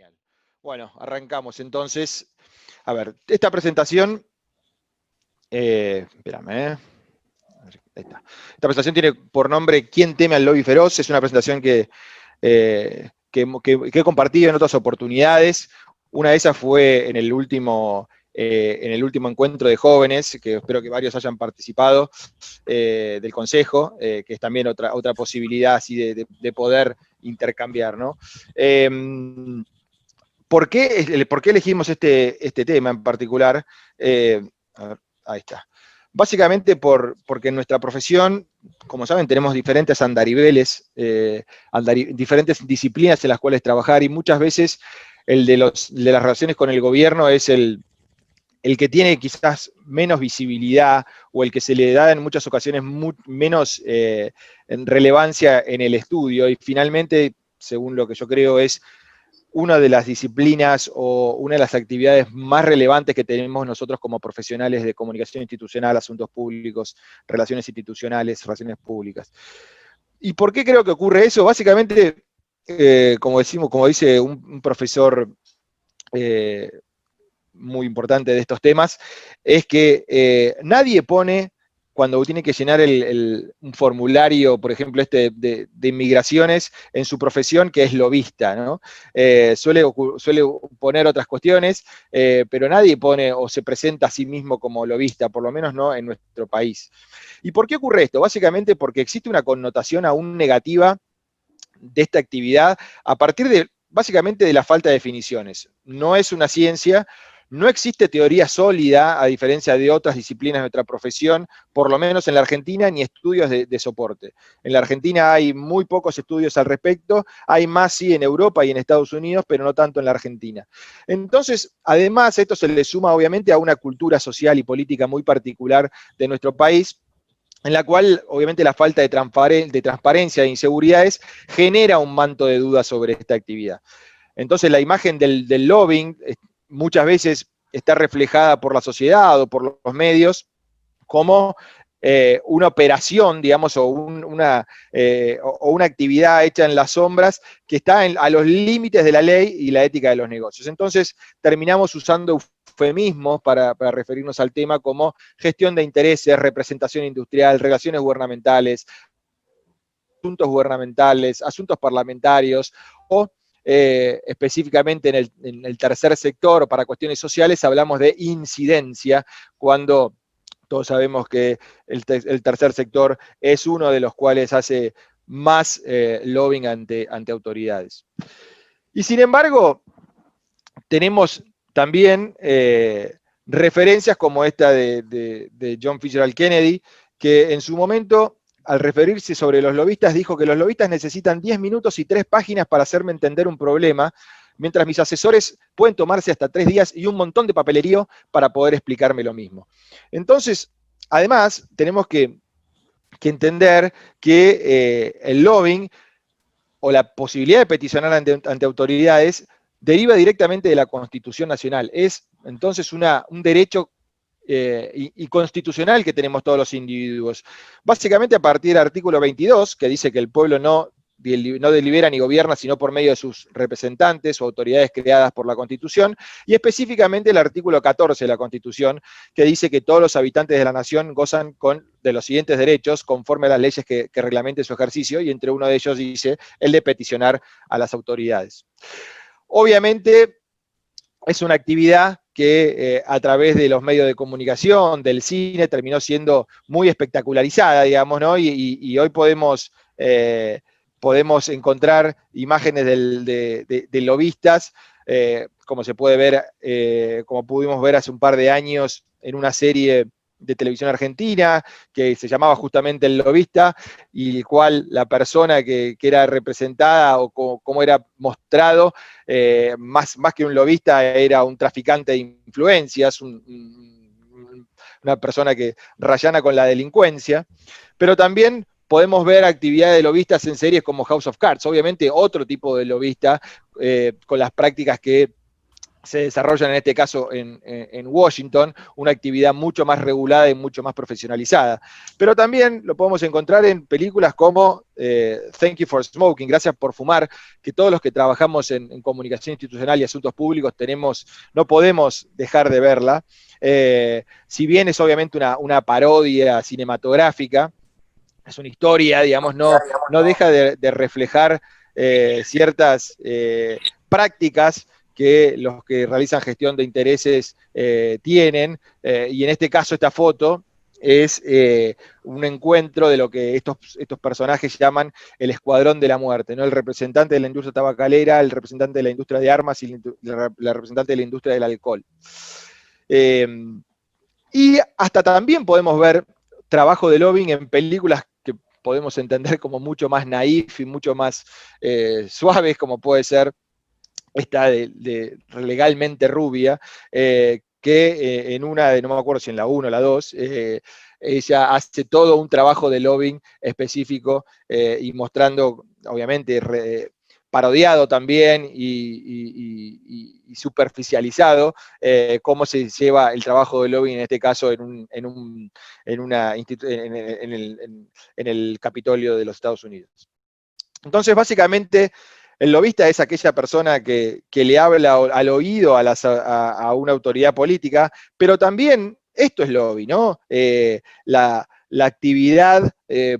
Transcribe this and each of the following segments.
Genial. Bueno, arrancamos entonces. A ver, esta presentación, espérame, ahí está. Esta presentación tiene por nombre ¿Quién teme al lobby feroz? Es una presentación que he compartido en otras oportunidades. Una de esas fue en el último encuentro de jóvenes, que espero que varios hayan participado, del Consejo, que es también otra posibilidad así de poder intercambiar, ¿no? ¿Por qué elegimos este tema en particular? A ver, ahí está. Básicamente porque en nuestra profesión, como saben, tenemos diferentes andariveles, diferentes disciplinas en las cuales trabajar, y muchas veces el de las relaciones con el gobierno es el que tiene quizás menos visibilidad o el que se le da en muchas ocasiones menos relevancia en el estudio, y finalmente, según lo que yo creo, es una de las disciplinas o una de las actividades más relevantes que tenemos nosotros como profesionales de comunicación institucional, asuntos públicos, relaciones institucionales, relaciones públicas. ¿Y por qué creo que ocurre eso? Básicamente, como dice un profesor muy importante de estos temas, es que nadie pone, cuando tiene que llenar un formulario, por ejemplo, de inmigraciones, en su profesión, que es lobista, ¿no? Suele poner otras cuestiones, pero nadie pone o se presenta a sí mismo como lobista, por lo menos no en nuestro país. ¿Y por qué ocurre esto? Básicamente porque existe una connotación aún negativa de esta actividad a partir básicamente de la falta de definiciones. No es una ciencia. No existe teoría sólida, a diferencia de otras disciplinas de nuestra profesión, por lo menos en la Argentina, ni estudios de soporte. En la Argentina hay muy pocos estudios al respecto, hay más sí en Europa y en Estados Unidos, pero no tanto en la Argentina. Entonces, además, esto se le suma obviamente a una cultura social y política muy particular de nuestro país, en la cual obviamente la falta de transparencia e inseguridades genera un manto de dudas sobre esta actividad. Entonces la imagen del lobbying muchas veces está reflejada por la sociedad o por los medios como una operación, digamos, o una actividad hecha en las sombras que está a los límites de la ley y la ética de los negocios. Entonces terminamos usando eufemismos para referirnos al tema como gestión de intereses, representación industrial, relaciones gubernamentales, asuntos parlamentarios, o específicamente en el tercer sector o para cuestiones sociales hablamos de incidencia, cuando todos sabemos que el tercer sector es uno de los cuales hace más lobbying ante autoridades. Y sin embargo, tenemos también referencias como esta de John Fitzgerald Kennedy, que en su momento, al referirse sobre los lobistas, dijo que los lobistas necesitan 10 minutos y 3 páginas para hacerme entender un problema, mientras mis asesores pueden tomarse hasta 3 días y un montón de papelerío para poder explicarme lo mismo. Entonces, además, tenemos que entender que el lobbying o la posibilidad de peticionar ante autoridades deriva directamente de la Constitución Nacional. Es entonces un derecho y constitucional que tenemos todos los individuos. Básicamente a partir del artículo 22, que dice que el pueblo no delibera ni gobierna sino por medio de sus representantes o autoridades creadas por la Constitución, y específicamente el artículo 14 de la Constitución, que dice que todos los habitantes de la nación gozan de los siguientes derechos conforme a las leyes que reglamenten su ejercicio, y entre uno de ellos dice el de peticionar a las autoridades. Obviamente es una actividad que a través de los medios de comunicación, del cine, terminó siendo muy espectacularizada, digamos, ¿no? Y hoy podemos encontrar imágenes de lobistas, como se puede ver, como pudimos ver hace un par de años en una serie de televisión argentina, que se llamaba justamente El Lobista, y el cual la persona que era representada o como era mostrado, más que un lobista, era un traficante de influencias, una persona que rayana con la delincuencia, pero también podemos ver actividades de lobistas en series como House of Cards, obviamente otro tipo de lobista, con las prácticas que se desarrollan en este caso en Washington, una actividad mucho más regulada y mucho más profesionalizada. Pero también lo podemos encontrar en películas como Thank You for Smoking, Gracias por Fumar, que todos los que trabajamos en comunicación institucional y asuntos públicos no podemos dejar de verla. Si bien es obviamente una parodia cinematográfica, es una historia, digamos, no deja de reflejar ciertas prácticas que los que realizan gestión de intereses tienen, y en este caso esta foto es un encuentro de lo que estos personajes llaman el escuadrón de la muerte, ¿no? El representante de la industria tabacalera, el representante de la industria de armas y la representante de la industria del alcohol. Y hasta también podemos ver trabajo de lobbying en películas que podemos entender como mucho más naif y mucho más suaves, como puede ser esta de Legalmente Rubia, que en una de, no me acuerdo si en la 1 o la 2, ella hace todo un trabajo de lobbying específico y mostrando, obviamente, parodiado también y superficializado, cómo se lleva el trabajo de lobbying, en este caso en el Capitolio de los Estados Unidos. Entonces, básicamente, el lobista es aquella persona que le habla al oído a una autoridad política, pero también esto es lobby, ¿no? La actividad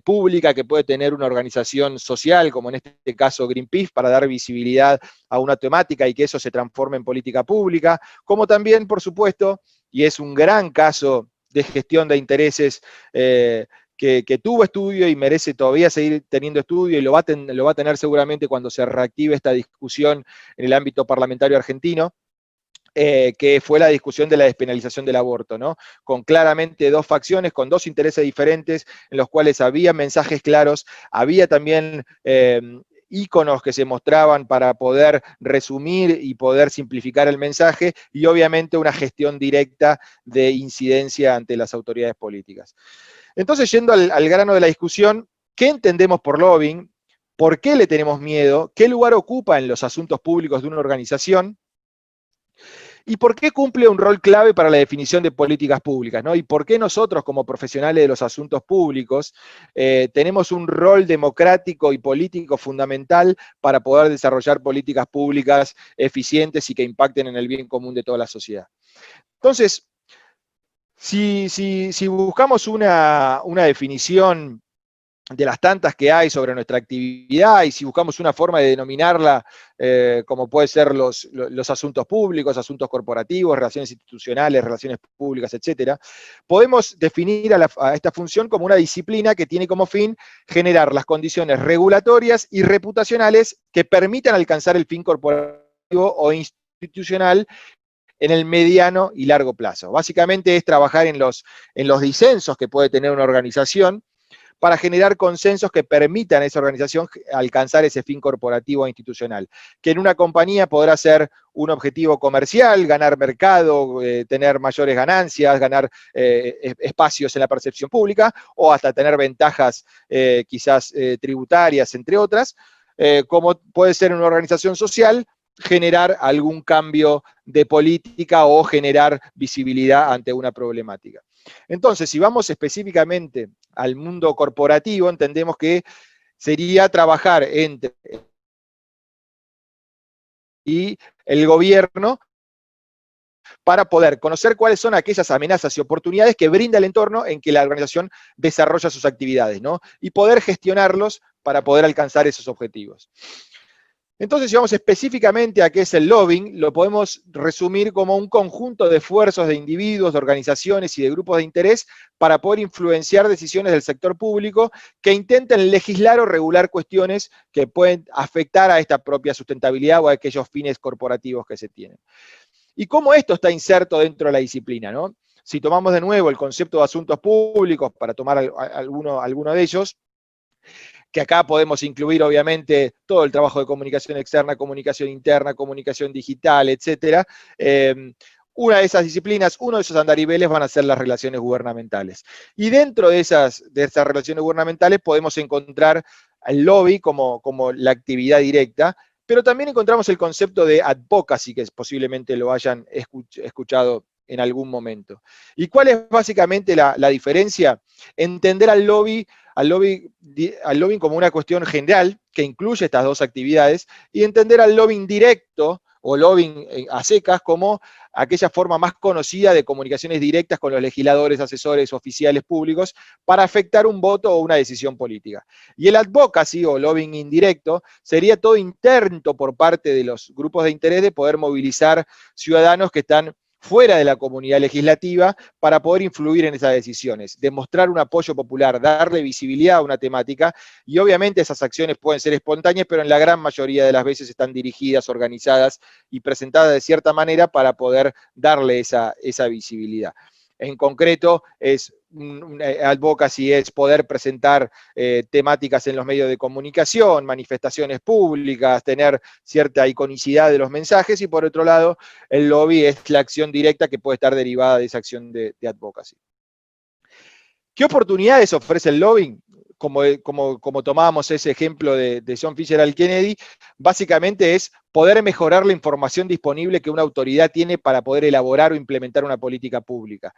pública que puede tener una organización social, como en este caso Greenpeace, para dar visibilidad a una temática y que eso se transforme en política pública, como también, por supuesto, y es un gran caso de gestión de intereses que tuvo estudio y merece todavía seguir teniendo estudio, y lo va a tener seguramente cuando se reactive esta discusión en el ámbito parlamentario argentino, que fue la discusión de la despenalización del aborto, ¿no? Con claramente dos facciones, con dos intereses diferentes, en los cuales había mensajes claros, había también íconos que se mostraban para poder resumir y poder simplificar el mensaje, y obviamente una gestión directa de incidencia ante las autoridades políticas. Entonces, yendo al grano de la discusión, ¿qué entendemos por lobbying? ¿Por qué le tenemos miedo? ¿Qué lugar ocupa en los asuntos públicos de una organización? ¿Y por qué cumple un rol clave para la definición de políticas públicas, ¿no? ¿Y por qué nosotros, como profesionales de los asuntos públicos, tenemos un rol democrático y político fundamental para poder desarrollar políticas públicas eficientes y que impacten en el bien común de toda la sociedad? Entonces, si buscamos una definición de las tantas que hay sobre nuestra actividad, y si buscamos una forma de denominarla, como puede ser los asuntos públicos, asuntos corporativos, relaciones institucionales, relaciones públicas, etcétera, podemos definir a esta función como una disciplina que tiene como fin generar las condiciones regulatorias y reputacionales que permitan alcanzar el fin corporativo o institucional en el mediano y largo plazo. Básicamente es trabajar en los disensos que puede tener una organización para generar consensos que permitan a esa organización alcanzar ese fin corporativo e institucional, que en una compañía podrá ser un objetivo comercial, ganar mercado, tener mayores ganancias, ganar espacios en la percepción pública, o hasta tener ventajas quizás tributarias, entre otras, como puede ser en una organización social, generar algún cambio de política o generar visibilidad ante una problemática. Entonces, si vamos específicamente al mundo corporativo, entendemos que sería trabajar entre y el gobierno para poder conocer cuáles son aquellas amenazas y oportunidades que brinda el entorno en que la organización desarrolla sus actividades, ¿no? Y poder gestionarlos para poder alcanzar esos objetivos. Entonces, si vamos específicamente a qué es el lobbying, lo podemos resumir como un conjunto de esfuerzos de individuos, de organizaciones y de grupos de interés para poder influenciar decisiones del sector público que intenten legislar o regular cuestiones que pueden afectar a esta propia sustentabilidad o a aquellos fines corporativos que se tienen. ¿Y cómo esto está inserto dentro de la disciplina, ¿no? Si tomamos de nuevo el concepto de asuntos públicos, para tomar alguno de ellos, que acá podemos incluir obviamente todo el trabajo de comunicación externa, comunicación interna, comunicación digital, etcétera. Una de esas disciplinas, uno de esos andariveles van a ser las relaciones gubernamentales. Y dentro de esas relaciones gubernamentales podemos encontrar el lobby como la actividad directa, pero también encontramos el concepto de advocacy, que posiblemente lo hayan escuchado en algún momento. ¿Y cuál es básicamente la diferencia? Entender al lobbying como una cuestión general que incluye estas dos actividades y entender al lobbying directo o lobbying a secas como aquella forma más conocida de comunicaciones directas con los legisladores, asesores, oficiales públicos para afectar un voto o una decisión política. Y el advocacy o lobbying indirecto sería todo intento por parte de los grupos de interés de poder movilizar ciudadanos que están fuera de la comunidad legislativa para poder influir en esas decisiones, demostrar un apoyo popular, darle visibilidad a una temática, y obviamente esas acciones pueden ser espontáneas, pero en la gran mayoría de las veces están dirigidas, organizadas y presentadas de cierta manera para poder darle esa visibilidad. En concreto, advocacy es poder presentar temáticas en los medios de comunicación, manifestaciones públicas, tener cierta iconicidad de los mensajes, y por otro lado, el lobby es la acción directa que puede estar derivada de esa acción de advocacy. ¿Qué oportunidades ofrece el lobbying? Como tomábamos ese ejemplo de John Fitzgerald Kennedy, básicamente es poder mejorar la información disponible que una autoridad tiene para poder elaborar o implementar una política pública.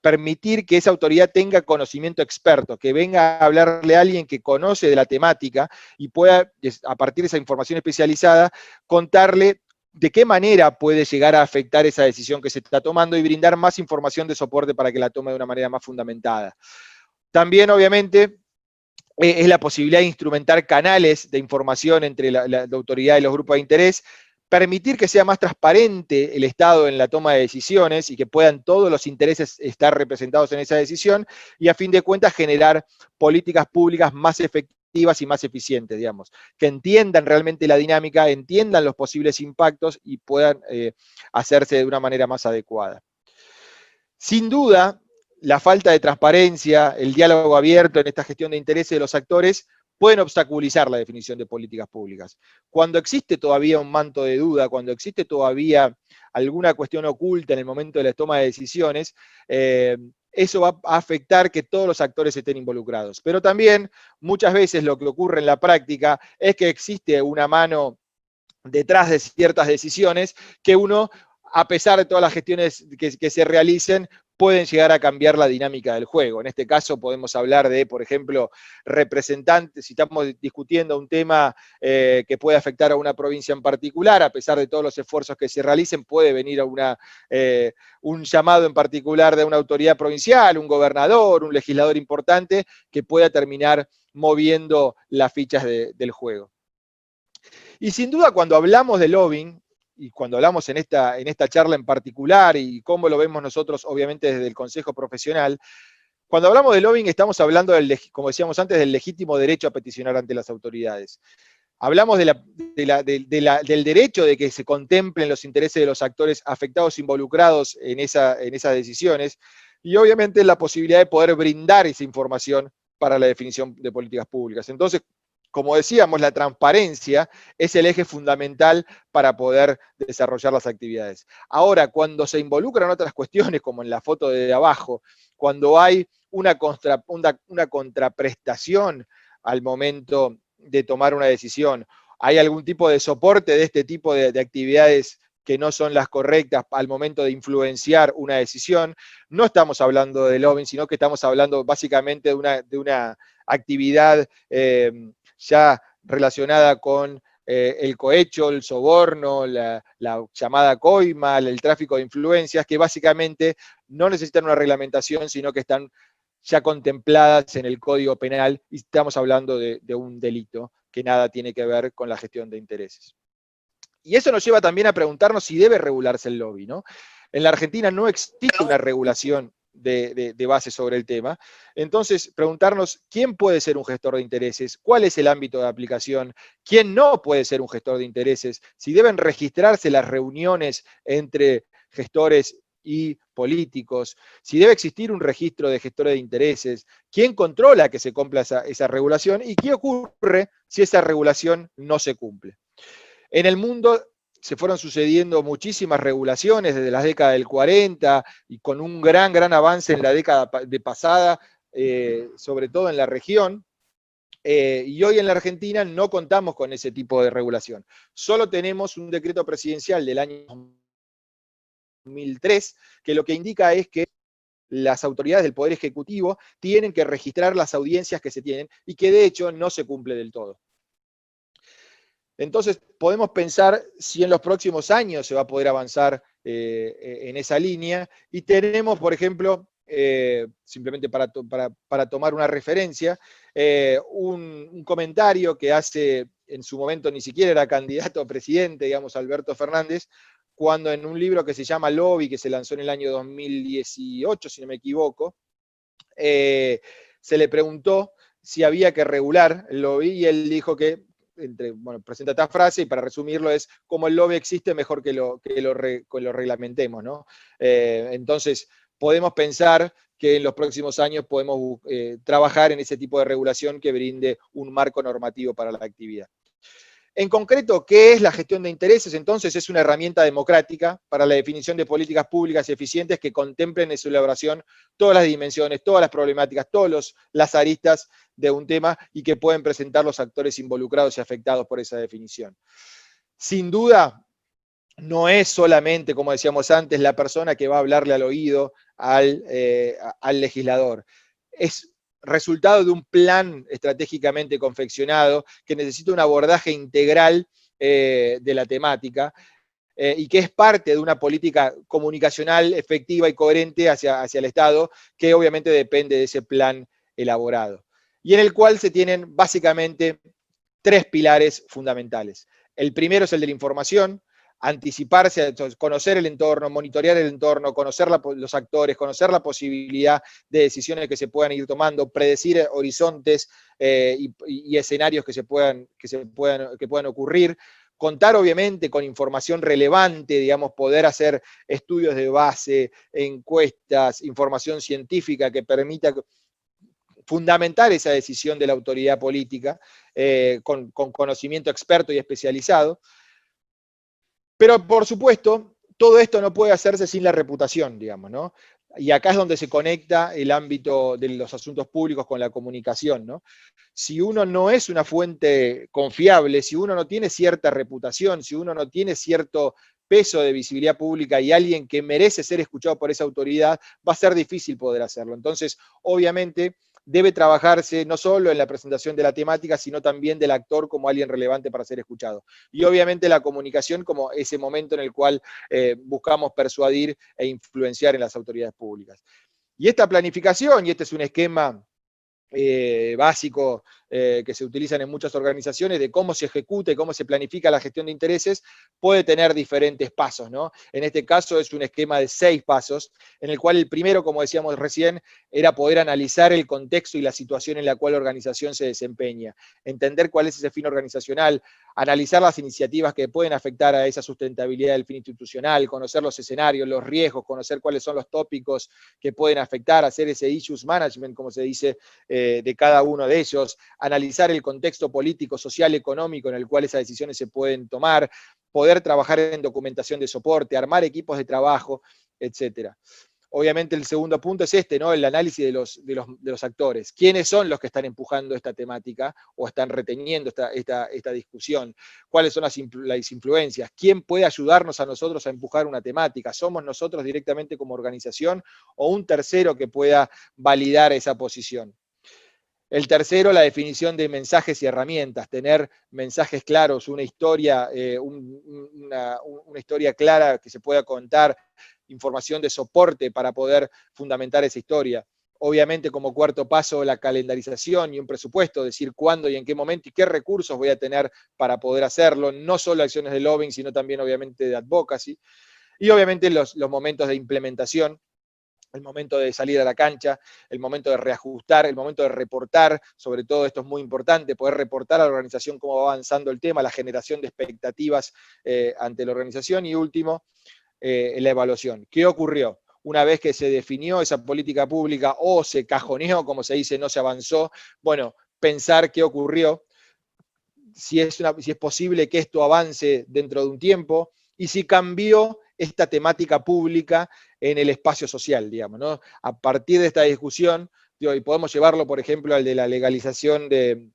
Permitir que esa autoridad tenga conocimiento experto, que venga a hablarle a alguien que conoce de la temática y pueda, a partir de esa información especializada, contarle de qué manera puede llegar a afectar esa decisión que se está tomando y brindar más información de soporte para que la tome de una manera más fundamentada. También, obviamente, es la posibilidad de instrumentar canales de información entre la autoridad y los grupos de interés, permitir que sea más transparente el Estado en la toma de decisiones y que puedan todos los intereses estar representados en esa decisión, y a fin de cuentas generar políticas públicas más efectivas y más eficientes, digamos, que entiendan realmente la dinámica, entiendan los posibles impactos y puedan hacerse de una manera más adecuada. Sin duda, la falta de transparencia, el diálogo abierto en esta gestión de intereses de los actores pueden obstaculizar la definición de políticas públicas. Cuando existe todavía un manto de duda, cuando existe todavía alguna cuestión oculta en el momento de la toma de decisiones, eso va a afectar que todos los actores estén involucrados. Pero también muchas veces lo que ocurre en la práctica es que existe una mano detrás de ciertas decisiones que uno, a pesar de todas las gestiones que se realicen, pueden llegar a cambiar la dinámica del juego. En este caso podemos hablar de, por ejemplo, representantes, si estamos discutiendo un tema que puede afectar a una provincia en particular, a pesar de todos los esfuerzos que se realicen, puede venir a un llamado en particular de una autoridad provincial, un gobernador, un legislador importante, que pueda terminar moviendo las fichas del juego. Y sin duda, cuando hablamos de lobbying, y cuando hablamos en esta charla en particular, y cómo lo vemos nosotros, obviamente, desde el Consejo Profesional, cuando hablamos de lobbying estamos hablando, como decíamos antes, del legítimo derecho a peticionar ante las autoridades. Hablamos del derecho de que se contemplen los intereses de los actores afectados, involucrados en esas decisiones, y obviamente la posibilidad de poder brindar esa información para la definición de políticas públicas. Entonces, como decíamos, la transparencia es el eje fundamental para poder desarrollar las actividades. Ahora, cuando se involucran otras cuestiones, como en la foto de abajo, cuando hay una contraprestación al momento de tomar una decisión, hay algún tipo de soporte de este tipo de actividades que no son las correctas al momento de influenciar una decisión, no estamos hablando de lobbying, sino que estamos hablando básicamente de una actividad ya relacionada con el cohecho, el soborno, la llamada coima, el tráfico de influencias, que básicamente no necesitan una reglamentación, sino que están ya contempladas en el Código Penal, y estamos hablando de un delito que nada tiene que ver con la gestión de intereses. Y eso nos lleva también a preguntarnos si debe regularse el lobby, ¿no? En la Argentina no existe una regulación de base sobre el tema. Entonces, preguntarnos quién puede ser un gestor de intereses, cuál es el ámbito de aplicación, quién no puede ser un gestor de intereses, si deben registrarse las reuniones entre gestores y políticos, si debe existir un registro de gestores de intereses, quién controla que se cumpla esa regulación y qué ocurre si esa regulación no se cumple. En el mundo se fueron sucediendo muchísimas regulaciones desde las décadas del 40 y con un gran avance en la década pasada, sobre todo en la región. Y hoy en la Argentina no contamos con ese tipo de regulación. Solo tenemos un decreto presidencial del año 2003 que lo que indica es que las autoridades del Poder Ejecutivo tienen que registrar las audiencias que se tienen y que de hecho no se cumple del todo. Entonces, podemos pensar si en los próximos años se va a poder avanzar en esa línea. Y tenemos, por ejemplo, simplemente para tomar una referencia, un comentario que hace, en su momento ni siquiera era candidato a presidente, digamos, Alberto Fernández, cuando en un libro que se llama Lobby, que se lanzó en el año 2018, si no me equivoco, se le preguntó si había que regular el lobby y él dijo que, bueno, presenta esta frase y para resumirlo es, como el lobby existe, mejor que lo reglamentemos, ¿no? Entonces, podemos pensar que en los próximos años podemos trabajar en ese tipo de regulación que brinde un marco normativo para la actividad. En concreto, ¿qué es la gestión de intereses? Entonces, es una herramienta democrática para la definición de políticas públicas eficientes que contemplen en su elaboración todas las dimensiones, todas las problemáticas, todas las aristas de un tema y que pueden presentar los actores involucrados y afectados por esa definición. Sin duda, no es solamente, como decíamos antes, la persona que va a hablarle al oído al legislador. Es resultado de un plan estratégicamente confeccionado que necesita un abordaje integral de la temática y que es parte de una política comunicacional efectiva y coherente hacia el Estado, que obviamente depende de ese plan elaborado. Y en el cual se tienen básicamente tres pilares fundamentales. El primero es el de la información, anticiparse, conocer el entorno, monitorear el entorno, conocer los actores, conocer la posibilidad de decisiones que se puedan ir tomando, predecir horizontes y escenarios que puedan ocurrir, contar obviamente con información relevante, digamos, poder hacer estudios de base, encuestas, información científica que permita fundamentar esa decisión de la autoridad política con conocimiento experto y especializado. Pero, por supuesto, todo esto no puede hacerse sin la reputación, digamos, ¿no? Y acá es donde se conecta el ámbito de los asuntos públicos con la comunicación, ¿no? Si uno no es una fuente confiable, si uno no tiene cierta reputación, si uno no tiene cierto peso de visibilidad pública y alguien que merece ser escuchado por esa autoridad, va a ser difícil poder hacerlo. Entonces, obviamente, debe trabajarse no solo en la presentación de la temática, sino también del actor como alguien relevante para ser escuchado. Y obviamente la comunicación como ese momento en el cual buscamos persuadir e influenciar en las autoridades públicas. Y esta planificación, y este es un esquema básico que se utilizan en muchas organizaciones de cómo se ejecuta y cómo se planifica la gestión de intereses, puede tener diferentes pasos, ¿no? En este caso es un esquema de 6 pasos, en el cual el primero, como decíamos recién, era poder analizar el contexto y la situación en la cual la organización se desempeña, entender cuál es ese fin organizacional, analizar las iniciativas que pueden afectar a esa sustentabilidad del fin institucional, conocer los escenarios, los riesgos, conocer cuáles son los tópicos que pueden afectar, hacer ese issues management, como se dice, de cada uno de ellos, analizar el contexto político, social, económico en el cual esas decisiones se pueden tomar, poder trabajar en documentación de soporte, armar equipos de trabajo, etcétera. Obviamente el segundo punto es este, ¿no? El análisis de los actores. ¿Quiénes son los que están empujando esta temática o están reteniendo esta discusión? ¿Cuáles son las influencias? ¿Quién puede ayudarnos a nosotros a empujar una temática? ¿Somos nosotros directamente como organización o un tercero que pueda validar esa posición? El tercero, la definición de mensajes y herramientas, tener mensajes claros, una historia clara que se pueda contar, información de soporte para poder fundamentar esa historia. Obviamente, como cuarto paso, la calendarización y un presupuesto, decir cuándo y en qué momento y qué recursos voy a tener para poder hacerlo, no solo acciones de lobbying, sino también obviamente de advocacy. Y obviamente los momentos de implementación, el momento de salir a la cancha, el momento de reajustar, el momento de reportar, sobre todo esto es muy importante, poder reportar a la organización cómo va avanzando el tema, la generación de expectativas ante la organización y último, la evaluación. ¿Qué ocurrió? Una vez que se definió esa política pública o se cajoneó, como se dice, no se avanzó, bueno, pensar qué ocurrió, si es posible que esto avance dentro de un tiempo y si cambió esta temática pública en el espacio social, digamos, ¿no? A partir de esta discusión, y podemos llevarlo, por ejemplo, al de la legalización de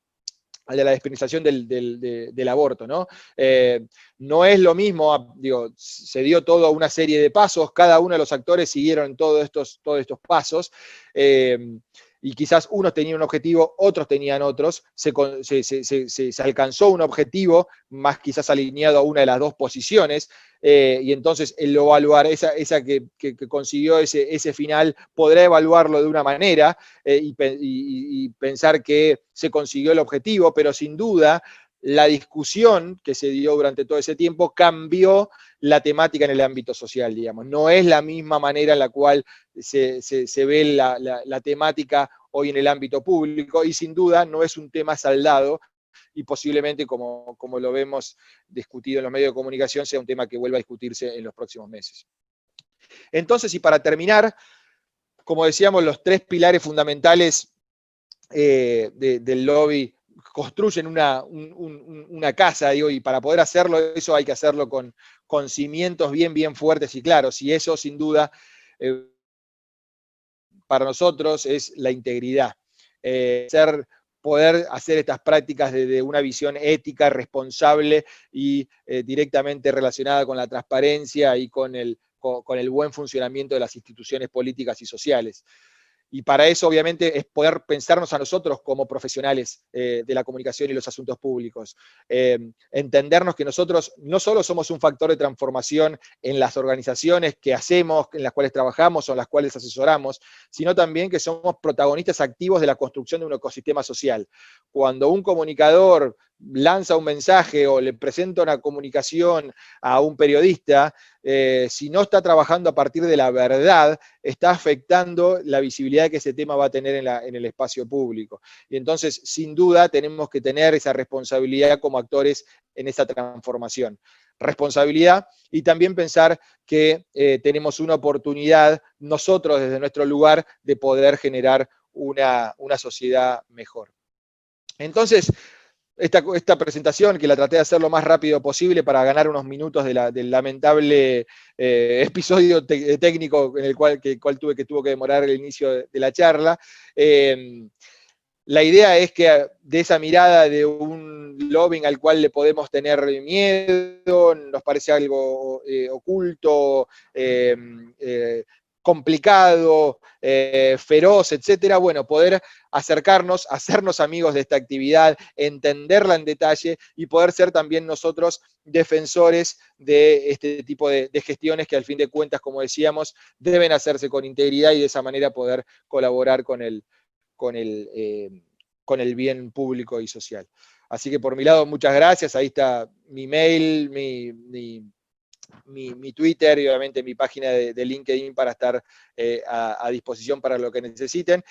al de la despenalización del aborto, ¿no? No es lo mismo, digo, se dio toda una serie de pasos, cada uno de los actores siguieron todos estos pasos, y quizás unos tenían un objetivo, otros tenían otros, se alcanzó un objetivo más quizás alineado a una de las dos posiciones, y entonces el evaluar, esa que consiguió ese final, podrá evaluarlo de una manera, y pensar que se consiguió el objetivo, pero sin duda la discusión que se dio durante todo ese tiempo cambió la temática en el ámbito social, digamos. No es la misma manera en la cual se ve la temática hoy en el ámbito público, y sin duda no es un tema saldado, y posiblemente, como lo vemos discutido en los medios de comunicación, sea un tema que vuelva a discutirse en los próximos meses. Entonces, y para terminar, como decíamos, los tres pilares fundamentales del lobby construyen una casa, digo, y para poder hacerlo, eso hay que hacerlo con cimientos bien fuertes y claros, y eso sin duda para nosotros es la integridad. Poder hacer estas prácticas desde una visión ética, responsable y directamente relacionada con la transparencia y con el buen funcionamiento de las instituciones políticas y sociales. Y para eso, obviamente, es poder pensarnos a nosotros como profesionales de la comunicación y los asuntos públicos. Entendernos que nosotros no solo somos un factor de transformación en las organizaciones que hacemos, en las cuales trabajamos o en las cuales asesoramos, sino también que somos protagonistas activos de la construcción de un ecosistema social. Cuando un comunicador lanza un mensaje o le presenta una comunicación a un periodista, si no está trabajando a partir de la verdad, está afectando la visibilidad que ese tema va a tener en el espacio público. Y entonces, sin duda, tenemos que tener esa responsabilidad como actores en esa transformación. Responsabilidad, y también pensar que tenemos una oportunidad nosotros desde nuestro lugar de poder generar una sociedad mejor. Entonces, esta presentación, que la traté de hacer lo más rápido posible para ganar unos minutos del lamentable episodio técnico en el cual tuvo que demorar el inicio de la charla. La idea es que de esa mirada de un lobbying al cual le podemos tener miedo, nos parece algo oculto, complicado, feroz, etcétera, bueno, poder acercarnos, hacernos amigos de esta actividad, entenderla en detalle y poder ser también nosotros defensores de este tipo de gestiones que al fin de cuentas, como decíamos, deben hacerse con integridad y de esa manera poder colaborar con el bien público y social. Así que por mi lado, muchas gracias. Ahí está mi mail, mi Twitter y obviamente mi página de LinkedIn para estar a disposición para lo que necesiten.